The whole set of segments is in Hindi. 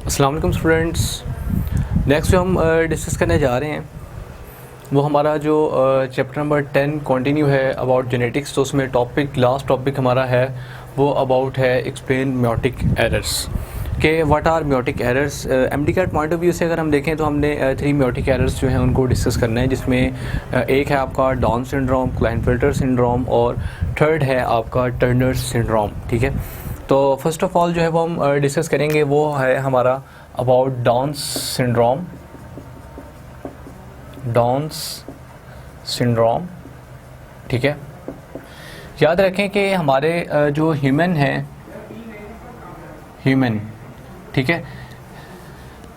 अस्सलाम वालेकुम स्टूडेंट्स। नेक्स्ट जो हम डिस्कस करने जा रहे हैं वो हमारा जो चैप्टर नंबर 10 कंटिन्यू है अबाउट जेनेटिक्स। तो उसमें लास्ट टॉपिक हमारा है वो अबाउट है एक्सप्लेन म्योटिक एरर्स के what are meiotic errors. MDCAT point of view से अगर हम देखें तो हमने 3 म्योटिक एरर्स जो हैं उनको डिस्कस करना है, जिसमें एक है आपका डाउन सिंड्रोम, क्लाइनफेल्टर सिंड्रोम और थर्ड है आपका टर्नर सिंड्रोम। ठीक है, तो फर्स्ट ऑफ ऑल जो है वो हम डिस्कस करेंगे वो है हमारा अबाउट डाउन सिंड्रोम। ठीक है, याद रखें कि हमारे जो ह्यूमन, ठीक है,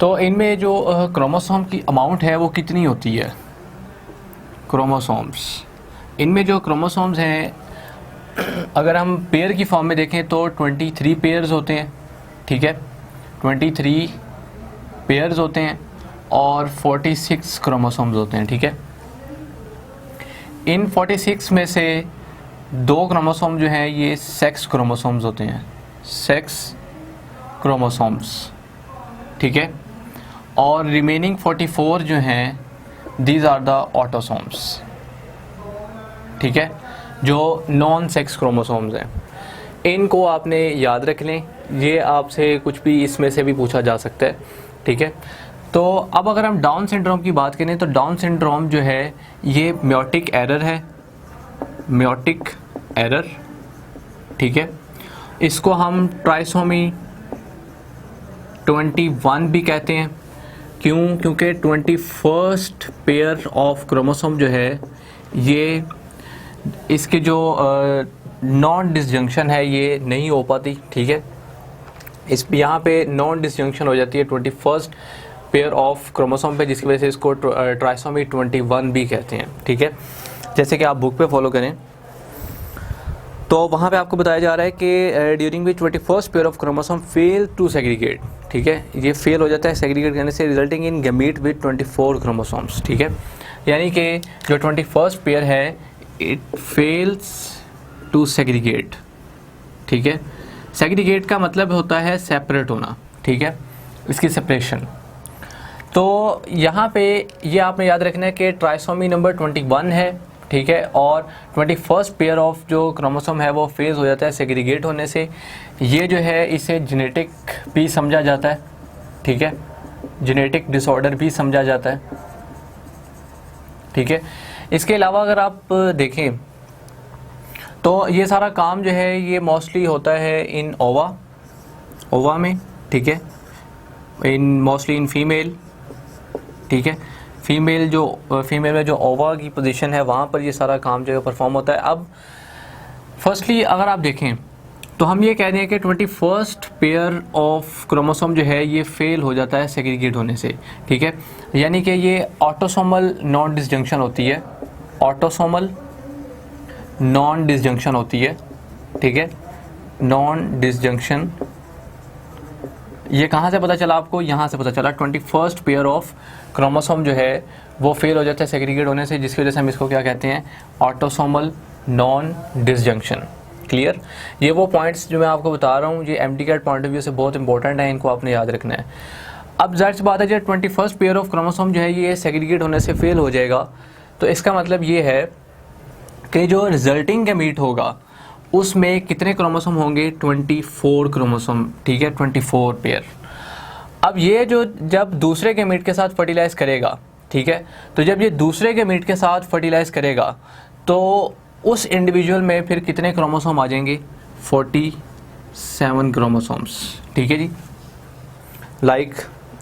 तो इनमें जो क्रोमोसोम की अमाउंट है वो कितनी होती है। क्रोमोसोम्स, इनमें जो क्रोमोसोम्स हैं अगर हम पेयर की फॉर्म में देखें तो 23 पेयर्स होते हैं। ठीक है, 23 पेयर्स होते हैं और 46 क्रोमोसोम्स होते हैं। ठीक है, इन 46 में से 2 क्रोमोसोम जो हैं ये सेक्स क्रोमोसोम्स होते हैं, सेक्स क्रोमोसोम्स। ठीक है, और रिमेनिंग 44 जो हैं दीज आर द ऑटोसोम्स। ठीक है, जो नॉन सेक्स क्रोमोसोम्स हैं, इनको आपने याद रख लें। ये आपसे कुछ भी इसमें से भी पूछा जा सकता है। ठीक है, तो अब अगर हम डाउन सिंड्रोम की बात करें तो डाउन सिंड्रोम जो है ये म्योटिक एरर है, म्योटिक एरर। ठीक है, इसको हम ट्राइसोमी 21 भी कहते हैं। क्यों? क्योंकि 21st पेयर ऑफ क्रोमोसोम जो है ये इसके जो नॉन डिसजंक्शन है ये नहीं हो पाती। ठीक है, इस यहाँ पे नॉन डिसजंक्शन हो जाती है 21st पेयर ऑफ क्रोमोसोम पे, जिसकी वजह से इसको ट्राइसोमी 21 भी कहते हैं। ठीक है, जैसे कि आप बुक पे फॉलो करें तो वहाँ पे आपको बताया जा रहा है कि during which 21st pair of chromosome fail to segregate. ठीक है, ये फेल हो जाता है सेग्रीगेट करने से, resulting in gamete with 24 chromosomes. ठीक है, यानी कि जो 21st पेयर है इट फेल्स टू सेग्रीगेट। ठीक है, सेग्रीगेट का मतलब होता है सेपरेट होना। ठीक है, इसकी सेपरेशन। तो यहाँ पे ये आपने याद रखना है कि ट्राइसोमी नंबर 21 है। ठीक है, और 21st पेयर ऑफ जो क्रोमोसोम है वो फेज हो जाता है सेग्रीगेट होने से। ये जो है इसे जेनेटिक भी समझा जाता है। ठीक है, जेनेटिक डिसऑर्डर भी समझा जाता है। ठीक है, इसके अलावा अगर आप देखें तो ये सारा काम जो है ये मोस्टली होता है इन ओवा में। ठीक है, मोस्टली इन फीमेल। ठीक है, फीमेल में जो ओवा की पोजीशन है वहाँ पर ये सारा काम जो है परफॉर्म होता है। अब फर्स्टली अगर आप देखें तो हम ये कह रहे हैं कि 21st पेयर ऑफ क्रोमोसोम जो है ये फेल हो जाता है सेग्रीगेट होने से। ठीक है, यानी कि ये ऑटोसोमल नॉन डिसजंक्शन होती है, ऑटोसोमल नॉन डिसजंक्शन होती है। ठीक है, नॉन डिसजंक्शन ये कहाँ से पता चला आपको? यहाँ से पता चला 21st पेयर ऑफ क्रोमोसोम जो है वो फेल हो जाता है सेग्रीगेट होने से, जिसकी वजह से हम इसको क्या कहते हैं? Autosomal non disjunction. क्लियर? ये वो पॉइंट्स जो मैं आपको बता रहा हूँ ये एमडीकैट पॉइंट ऑफ व्यू से बहुत इंपॉर्टेंट है, इनको आपने याद रखना है। अब जाहिर सी बात है जब 21st पेयर ऑफ क्रोमोसोम जो है ये सेग्रीगेट होने से फेल हो जाएगा तो इसका मतलब ये है कि जो रिजल्टिंग गैमीट होगा उसमें कितने क्रोमोसोम होंगे? 24 क्रोमोसोम। ठीक है, 24 पेयर। अब ये जो जब दूसरे गैमीट के साथ फर्टिलाइज करेगा, ठीक है, तो जब ये दूसरे गैमीट के साथ फर्टिलाइज करेगा तो उस इंडिविजुअल में फिर कितने क्रोमोसोम आ जाएंगे? 47 क्रोमोसोम्स। ठीक है जी,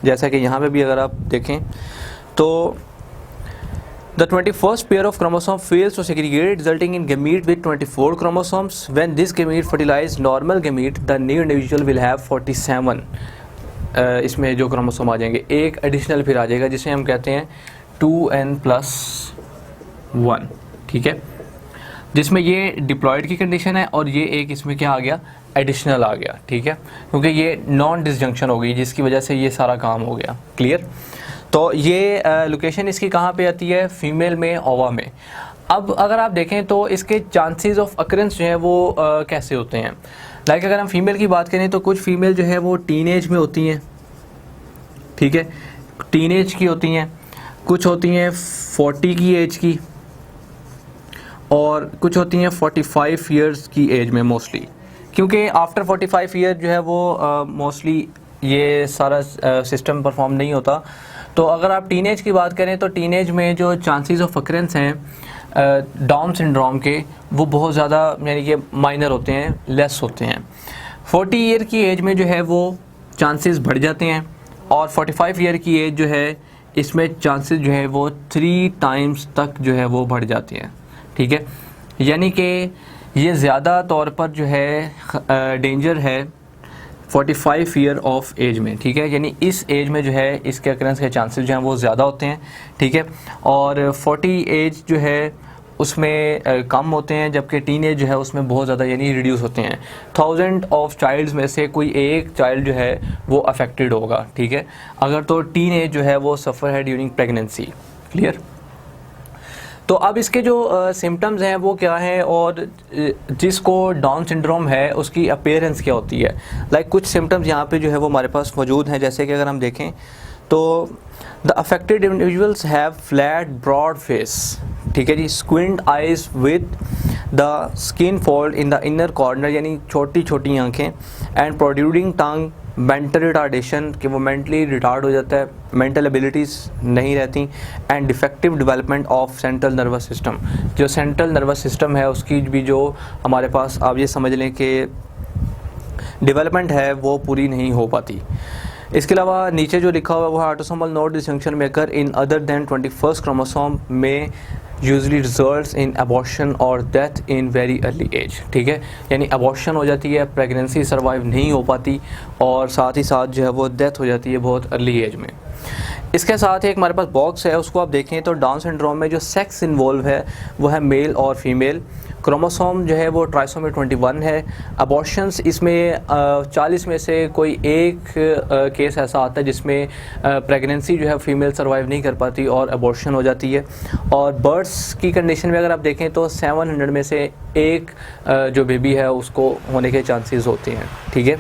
जैसा कि यहाँ पे भी अगर आप देखें तो the 21st pair of chromosome fails to segregate, resulting in gamete with 24 chromosomes. When this gamete fertilize normal gamete, the new individual will have 47 इसमें जो क्रोमोसोम आ जाएंगे, एक एडिशनल फिर आ जाएगा जिसे हम कहते हैं 2n+1। ठीक है, जिसमें ये डिप्लॉयड की कंडीशन है और ये एक इसमें क्या आ गया? एडिशनल आ गया। ठीक है, क्योंकि ये नॉन डिसजंक्शन हो गई जिसकी वजह से ये सारा काम हो गया। क्लियर? तो ये लोकेशन इसकी कहाँ पे आती है? फीमेल में, ओवा में। अब अगर आप देखें तो इसके चांसेस ऑफ अकरेंस जो है वो कैसे होते हैं। लाइक अगर हम फीमेल की बात करें तो कुछ फीमेल जो है वो टीन एज में होती हैं, ठीक है, टीन एज की होती हैं, कुछ होती हैं 40 की एज की, और कुछ होती हैं 45 ईयर्स की एज में मोस्टली, क्योंकि आफ्टर 45 ईयर जो है वो मोस्टली ये सारा सिस्टम परफॉर्म नहीं होता। तो अगर आप टीनेज की बात करें तो टीनेज में जो चांसेस ऑफ अकरेंस हैं डाउन सिंड्रोम के वो बहुत ज़्यादा यानी कि माइनर होते हैं, लेस होते हैं। 40 ईयर की एज में जो है वो चांसेस बढ़ जाते हैं, और 45 ईयर की एज जो है इसमें चांसेस जो है वो 3 टाइम्स तक जो है वो बढ़ जाते हैं। ठीक है, यानी कि ये ज़्यादा तौर पर जो है डेंजर है 45 ईयर ऑफ एज में। ठीक है, यानी इस एज में जो है इसके अकरेंस के चांसेस जो हैं वो ज़्यादा होते हैं। ठीक है, और 40 एज जो है उसमें कम होते हैं, जबकि टीन एज जो है उसमें बहुत ज़्यादा यानी रिड्यूस होते हैं। 1000 ऑफ चाइल्ड्स में से कोई एक चाइल्ड जो है वो अफेक्टेड होगा। ठीक है, अगर तो टीन एज जो है वो सफ़र है ड्यूरिंग प्रेगनेंसी। क्लियर? तो अब इसके जो सिम्टम्स हैं वो क्या हैं, और जिसको डाउन सिंड्रोम है उसकी अपीयरेंस क्या होती है। लाइक कुछ सिम्टम्स यहाँ पे जो है वो हमारे पास मौजूद हैं, जैसे कि अगर हम देखें तो the affected individuals have flat broad face. ठीक है जी, squint eyes with the skin fold in the inner corner, यानी छोटी छोटी आँखें, and protruding tongue, mental retardation कि वो मेंटली रिटार्ड हो जाता है, मेंटल एबिलिटीज़ नहीं रहती, and defective development of central nervous system. जो सेंट्रल नर्वस सिस्टम है उसकी भी जो हमारे पास आप ये समझ लें कि डेवलपमेंट है वो पूरी नहीं हो पाती। इसके अलावा नीचे जो लिखा हुआ है वो है ऑटोसोमल नॉट डिसफंक्शन में occur in other than 21st chromosome में यूजली रिजल्ट्स इन अबॉर्शन और death in very early age. ठीक है, यानी अबॉर्शन हो जाती है, प्रेगनेंसी सर्वाइव नहीं हो पाती, और साथ ही साथ जो है वो डेथ हो जाती है बहुत अर्ली एज में। इसके साथ एक हमारे पास बॉक्स है, उसको आप देखें तो डाउन सिंड्रोम में जो सेक्स इन्वॉल्व है वो है मेल और फीमेल। क्रोमोसोम जो है वो ट्राइसोमी 21 है। अबॉर्शंस इसमें 40 में से कोई एक केस ऐसा आता है जिसमें प्रेगनेंसी जो है फीमेल सर्वाइव नहीं कर पाती और अबॉर्शन हो जाती है। और बर्ड्स की कंडीशन में अगर आप देखें तो 700 में से एक जो बेबी है उसको होने के चांसेस होते हैं। ठीक है,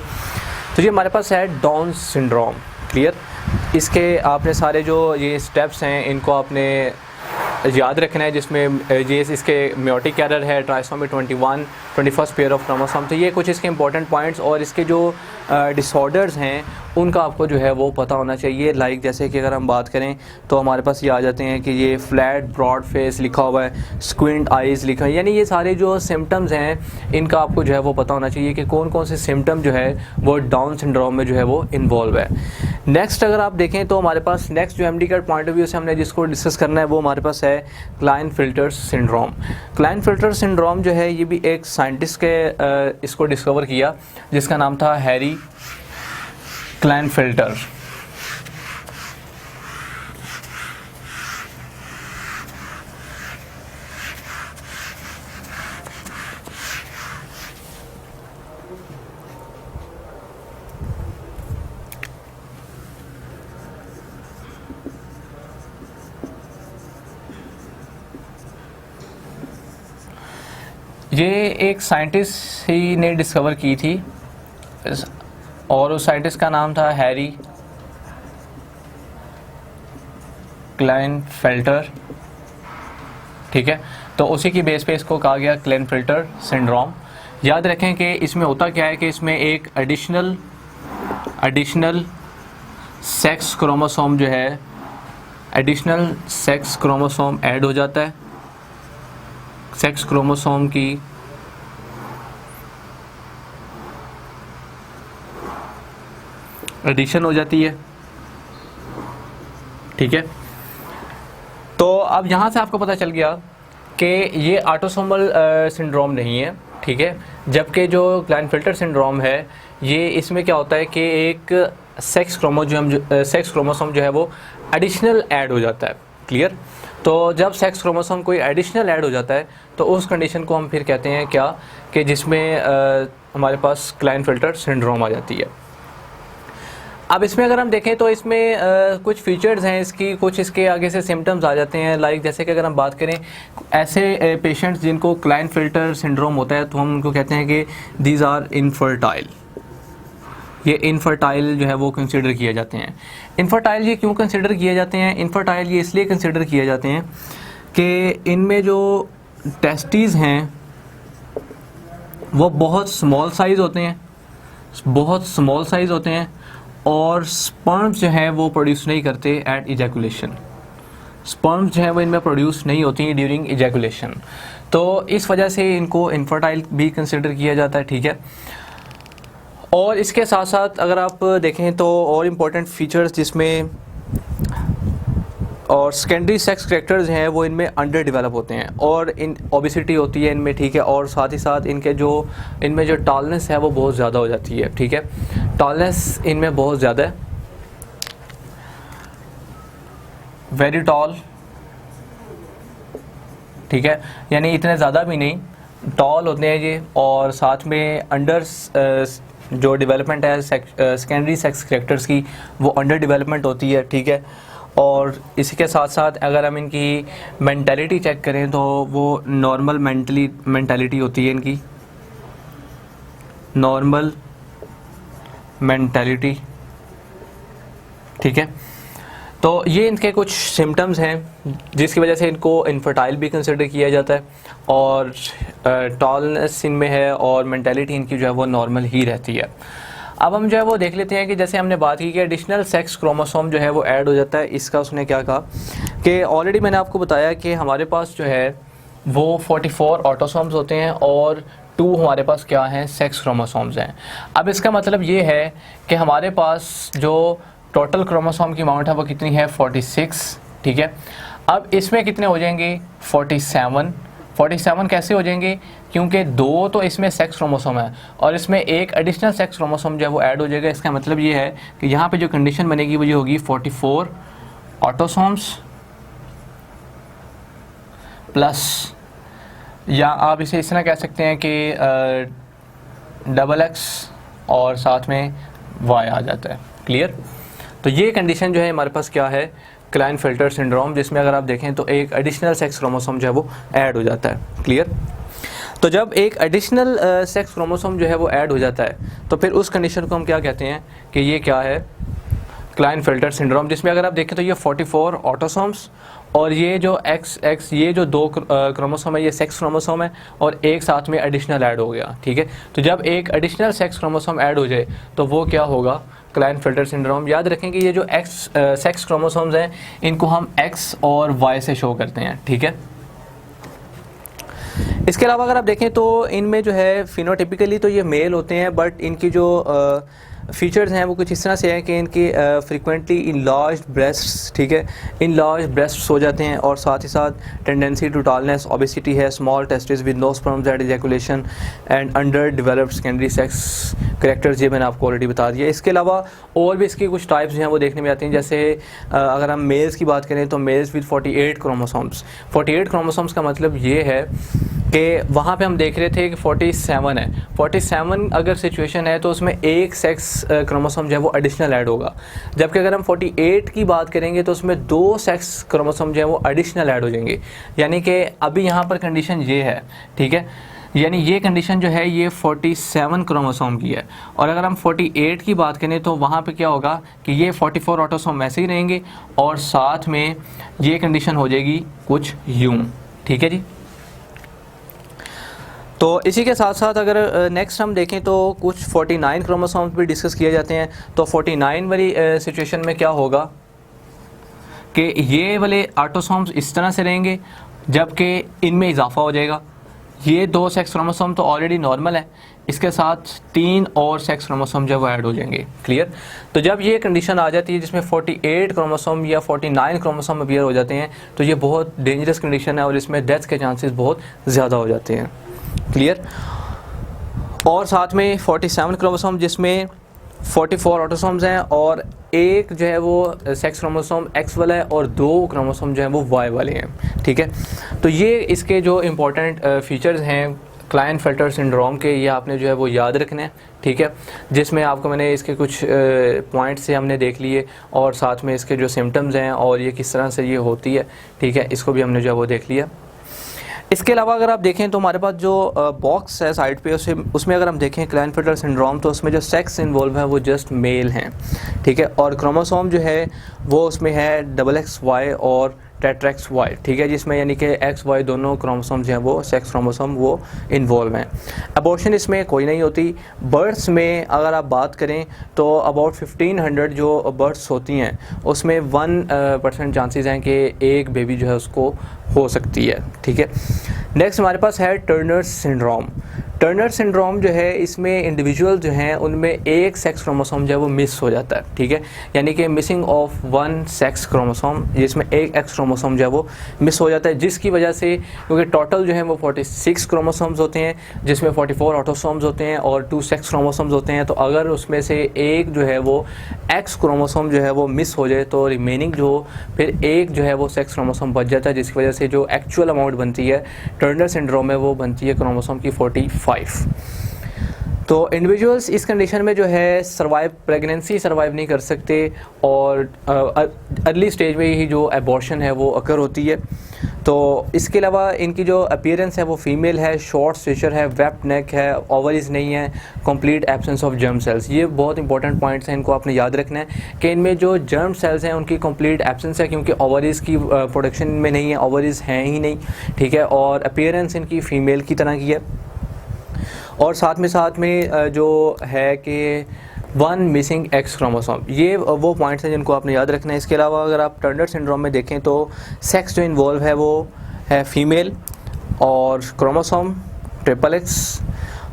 तो ये हमारे पास है डाउन सिंड्रोम। क्लियर? इसके आपने सारे जो ये स्टेप्स हैं इनको आपने याद रखना है, जिसमें ये इसके म्योटिक एरर है, trisomy 21, 21st pair of chromosome. तो ये कुछ इसके इंपॉर्टेंट पॉइंट्स, और इसके जो डिसऑर्डर्स हैं उनका आपको जो है वो पता होना चाहिए। लाइक जैसे कि अगर हम बात करें तो हमारे पास ये आ जाते हैं कि ये फ्लैट ब्रॉड फेस लिखा हुआ है, स्क्विंट आइज़ लिखा है, यानी ये सारे जो सिम्टम्स हैं इनका आपको जो है वो पता होना चाहिए कि कौन कौन से सिम्टम जो है वो डाउन सिंड्रोम में जो है वो इन्वॉल्व है। नेक्स्ट अगर आप देखें तो हमारे पास नेक्स्ट जो एमडी का पॉइंट ऑफ व्यू से हमने जिसको डिस्कस करना है वो हमारे पास है क्लाइनफिल्टर सिंड्रोम। क्लाइनफिल्टर सिंड्रोम जो है ये भी एक साइंटिस्ट के इसको डिस्कवर किया जिसका नाम था हैरी क्लाइनफिल्टर। ये एक साइंटिस्ट ही ने डिस्कवर की थी और उस साइंटिस्ट का नाम था हैरी क्लाइनफिल्टर। ठीक है, तो उसी की बेस पे इसको कहा गया क्लाइनफिल्टर सिंड्रोम। याद रखें कि इसमें होता क्या है कि इसमें एक एडिशनल सेक्स क्रोमोसोम जो है, एडिशनल सेक्स क्रोमोसोम ऐड हो जाता है। सेक्स क्रोमोसोम की एडिशन हो जाती है। ठीक है, तो अब यहाँ से आपको पता चल गया कि ये ऑटोसोमल सिंड्रोम नहीं है। ठीक है, जबकि जो क्लाइनफिल्टर सिंड्रोम है ये इसमें क्या होता है कि एक सेक्स क्रोमोसोम जो है वो एडिशनल ऐड हो जाता है। क्लियर? तो जब सेक्स क्रोमोसोम कोई एडिशनल ऐड हो जाता है तो उस कंडीशन को हम फिर कहते हैं क्या, कि जिसमें हमारे पास क्लाइनफिल्टर सिंड्रोम आ जाती है। अब इसमें अगर हम देखें तो इसमें कुछ फीचर्स हैं इसकी, कुछ इसके आगे से सिम्टम्स आ जाते हैं। लाइक जैसे कि अगर हम बात करें ऐसे पेशेंट्स जिनको क्लाइनफिल्टर सिंड्रोम होता है तो हम उनको कहते हैं कि दीज आर इनफर्टाइल, ये इनफर्टाइल जो है वो कंसिडर किए जाते हैं। इनफर्टाइल ये क्यों कंसिडर किए जाते हैं? इनफर्टाइल ये इसलिए कंसिडर किए जाते हैं कि इनमें जो टेस्टीज़ हैं वो बहुत स्मॉल साइज़ होते हैं, बहुत स्मॉल साइज़ होते हैं, और स्पर्म्स जो है वो प्रोड्यूस नहीं करते एट इजैकुलेशन। स्पर्म्स जो है वो इनमें प्रोड्यूस नहीं होती ड्यूरिंग इजैकुलेशन, तो इस वजह से इनको इनफर्टाइल भी कंसिडर किया जाता है, ठीक है। और इसके साथ साथ अगर आप देखें तो और इम्पोर्टेंट फीचर्स जिसमें और सेकेंडरी सेक्स करैक्टर्स हैं वो इनमें अंडर डेवलप होते हैं, और इन ओबेसिटी होती है इनमें, ठीक है। और साथ ही साथ इनमें जो टॉलनेस है वो बहुत ज़्यादा हो जाती है, ठीक है। टॉलनेस इनमें बहुत ज़्यादा है, वेरी टॉल, ठीक है, यानी इतने ज़्यादा भी नहीं, टॉल होते हैं ये। और साथ में अंडर जो डेवलपमेंट है सेकेंडरी सेक्स करैक्टर्स की वो अंडर डेवलपमेंट होती है, ठीक है। और इसी के साथ साथ अगर हम इनकी मेंटालिटी चेक करें तो वो नॉर्मल मेंटालिटी होती है इनकी, नॉर्मल मेंटालिटी, ठीक है। तो ये इनके कुछ सिम्टम्स हैं जिसकी वजह से इनको इनफर्टाइल भी कंसिडर किया जाता है, और टॉलनेस इनमें है और मेंटालिटी इनकी जो है वो नॉर्मल ही रहती है। अब हम जो है वो देख लेते हैं कि जैसे हमने बात की कि एडिशनल सेक्स क्रोमोसोम जो है वो ऐड हो जाता है। इसका उसने क्या कहा कि ऑलरेडी मैंने आपको बताया कि हमारे पास जो है वो 44 ऑटोसोम्स होते हैं और 2 हमारे पास क्या हैं, सेक्स क्रोमोसोम्स हैं। अब इसका मतलब ये है कि हमारे पास जो टोटल क्रोमोसोम की अमाउंट है वो कितनी है, 46, ठीक है। अब इसमें कितने हो जाएंगे, 47 कैसे हो जाएंगे, क्योंकि 2 तो इसमें सेक्स क्रोमोसोम है और इसमें एक एडिशनल सेक्स क्रोमोसोम जो है वो ऐड हो जाएगा। इसका मतलब ये है कि यहाँ पे जो कंडीशन बनेगी वो ये होगी 44 ऑटोसोम्स प्लस, या आप इसे इस तरह कह सकते हैं कि XX और साथ में Y आ जाता है, क्लियर। तो ये कंडीशन जो है हमारे पास क्या है, क्लाइनफेल्टर सिंड्रोम, जिसमें अगर आप देखें तो एक एडिशनल सेक्स क्रोमोसोम जो है वो ऐड हो जाता है, क्लियर। तो जब एक एडिशनल सेक्स क्रोमोसोम जो है वो ऐड हो जाता है तो फिर उस कंडीशन को हम क्या कहते हैं कि ये क्या है, क्लाइनफेल्टर सिंड्रोम, जिसमें अगर आप देखें तो ये 44 ऑटोसोम्स और ये जो XX ये जो 2 क्रोमोसोम है ये सेक्स क्रोमोसोम है और एक साथ में एडिशनल ऐड हो गया, ठीक है। तो जब एक एडिशनल सेक्स क्रोमोसोम ऐड हो जाए तो वो क्या होगा, क्लाइनफेल्टर सिंड्रोम। याद रखें कि ये जो सेक्स क्रोमोसोम्स हैं इनको हम X और Y से शो करते हैं, ठीक है। इसके अलावा अगर आप देखें तो इनमें जो है फिनोटिपिकली तो ये मेल होते हैं, बट इनकी जो फीचर्स हैं वो कुछ इस तरह से हैं कि इनकी फ्रीक्वेंटली इनलार्ज्ड ब्रेस्ट्स, ठीक है, इनलार्ज्ड ब्रेस्ट्स हो जाते हैं, और साथ ही साथ टेंडेंसी टू टॉलनेस, ओबेसिटी है, small testis with no sperms at ejaculation and underdeveloped secondary sex characters, ये मैंने आपको ऑलरेडी बता दिया। इसके अलावा और भी इसकी कुछ टाइप्स हैं वो देखने में आती हैं, जैसे अगर हम मेल्स की बात करें तो मेल्स विद 48 क्रोमोसोम्स। 48 क्रोमोसोम्स का मतलब ये है कि वहाँ पे हम देख रहे थे कि 47 है, 47 अगर सिचुएशन है तो उसमें एक सेक्स क्रोमोसोम जो है वो एडिशनल ऐड होगा, जबकि अगर हम 48 की बात करेंगे तो उसमें 2 सेक्स क्रोमोसोम जो है वो एडिशनल ऐड हो जाएंगे। यानी कि अभी यहाँ पर कंडीशन ये है, ठीक है, यानी ये कंडीशन जो है ये 47 क्रोमोसोम की है, और अगर हम 48 की बात करें तो वहाँ पे क्या होगा कि ये 44 ऑटोसोम वैसे ही रहेंगे और साथ में ये कंडीशन हो जाएगी कुछ यूं, ठीक है जी। तो इसी के साथ साथ अगर नेक्स्ट हम देखें तो कुछ 49 क्रोमोसोम्स भी डिस्कस किए जाते हैं। तो 49 वाली सिचुएशन में क्या होगा कि ये वाले ऑटोसोम्स इस तरह से रहेंगे, जबकि इनमें इजाफा हो जाएगा। ये 2 सेक्स क्रोमोसोम तो ऑलरेडी नॉर्मल है, इसके साथ 3 और सेक्स क्रोमोसोम जब वो ऐड हो जाएंगे, क्लियर। तो जब ये कंडीशन आ जाती है जिसमें 48 क्रोमोसोम या 49 क्रोमोसोम अपीयर हो जाते हैं तो ये बहुत डेंजरस कंडीशन है और इसमें डेथ के चांसेस बहुत ज़्यादा हो जाते हैं, क्लियर। और साथ में 47 क्रोमोसोम जिसमें 44 ऑटोसोम्स हैं और एक जो है वो सेक्स क्रोमोसोम X वाला है और 2 क्रोमोसोम जो है वो Y वाले हैं, ठीक है। तो ये इसके जो इम्पोर्टेंट फीचर्स हैं क्लाइनफेल्टर सिंड्रोम के, ये आपने जो है वो याद रखने हैं, ठीक है, जिसमें आपको मैंने इसके कुछ पॉइंट्स से हमने देख लिए और साथ में इसके जो सिम्टम्स हैं और ये किस तरह से ये होती है, ठीक है, इसको भी हमने जो है वो देख लिया। इसके अलावा अगर आप देखें तो हमारे पास जो बॉक्स है साइड पे उसमें अगर हम देखें क्लाइनफेल्टर सिंड्रोम, तो उसमें जो सेक्स इन्वॉल्व है वो जस्ट मेल हैं, ठीक है। और क्रोमोसोम जो है वो उसमें है XXY और टेट्राक्स-Y, ठीक है, जिसमें यानी कि XY दोनों क्रोमोसोम जो हैं वो सेक्स क्रोमोसोम वो इन्वॉल्व हैं। अबॉर्शन इसमें कोई नहीं होती। बर्ड्स में अगर आप बात करें तो अबाउट 1500 जो बर्ड्स होती हैं उसमें 1% चांसेस हैं कि एक बेबी जो है उसको हो सकती है, ठीक है। नेक्स्ट हमारे पास है टर्नर सिंड्रोम। टर्नर सिंड्रोम जो है इसमें इंडिविजुअल जो हैं उनमें एक सेक्स क्रोमोसोम जो है वो मिस हो जाता है, ठीक है, यानी कि मिसिंग ऑफ 1 सेक्स क्रोमोसोम, जिसमें एक एक्स क्रोमोसोम जो है वो मिस हो जाता है, जिसकी वजह से क्योंकि टोटल जो है वो 46 क्रोमोसोम्स होते हैं, जिसमें 44 ऑटोसोम्स होते हैं और 2 सेक्स क्रोमोसोम्स होते हैं। तो अगर उसमें से एक जो है वो एक्स क्रोमोसोम जो है वो मिस हो जाए तो रिमेनिंग जो फिर एक जो है वो सेक्स क्रोमोसोम बच जाता है, जिसकी वजह से जो एक्चुअल अमाउंट बनती है टर्नर सिंड्रोम में वो बनती है क्रोमोसोम की 45। तो इंडिविजुअल्स इस कंडीशन में जो है प्रेगनेंसी सर्वाइव नहीं कर सकते और अर्ली स्टेज में ही जो एबॉर्शन है वो अकर होती है। तो इसके अलावा इनकी जो अपीयरेंस है वो फीमेल है, शॉर्ट स्टेचर है, वेप्ड नेक है, ओवरीज नहीं है, complete absence of germ cells. ये बहुत इंपॉर्टेंट पॉइंट्स हैं, इनको आपने याद रखना है कि इनमें जो जर्म सेल्स हैं उनकी कंप्लीट एब्सेंस है, क्योंकि ओवरीज की प्रोडक्शन में नहीं है, ओवरीज हैं ही नहीं, ठीक है। और अपीयरेंस इनकी फ़ीमेल की तरह की है। और साथ में जो है कि 1 मिसिंग एक्स क्रोमोसोम, ये वो पॉइंट्स हैं जिनको आपने याद रखना है। इसके अलावा अगर आप टर्नर सिंड्रोम में देखें तो सेक्स जो इन्वॉल्व है वो है फीमेल और क्रोमोसोम XXX,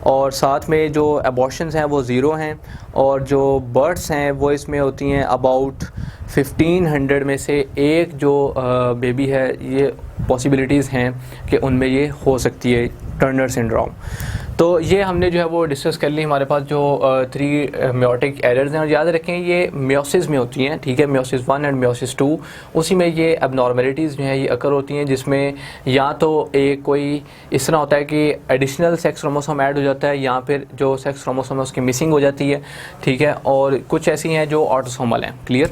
और साथ में जो एबॉर्शंस हैं वो 0 हैं, और जो बर्ड्स हैं वो इसमें होती हैं अबाउट 1500 में से एक जो बेबी है, ये पॉसिबिलिटीज़ हैं कि उनमें ये हो सकती है टर्नर सिंड्रोम। तो ये हमने जो है वो डिस्कस कर ली हमारे पास जो 3 मेयोटिक एरर्स हैं, और याद रखें ये मियोसिस में होती हैं, ठीक है, मियोसिस 1 एंड मियोसिस 2, उसी में ये एबनॉर्मेलिटीज़ जो है ये अकर होती हैं, जिसमें या तो एक कोई इस तरह होता है कि एडिशनल सेक्स क्रोमोसोम ऐड हो जाता है, या फिर जो सेक्स क्रोमोसोम है उसकी मिसिंग हो जाती है, ठीक है, और कुछ ऐसी हैं जो ऑटोसोमल हैं। क्लियर?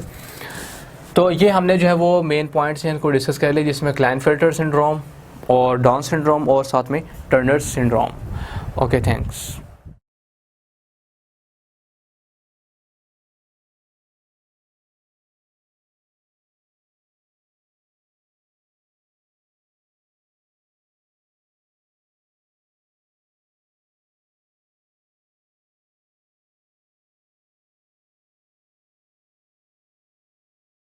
तो ये हमने जो है वो मेन पॉइंट्स हैं इनको डिस्कस कर लिए, जिसमें क्लाइनफेल्टर सिंड्रोम और डाउन सिंड्रोम और साथ में टर्नर सिंड्रोम। Okay, thanks.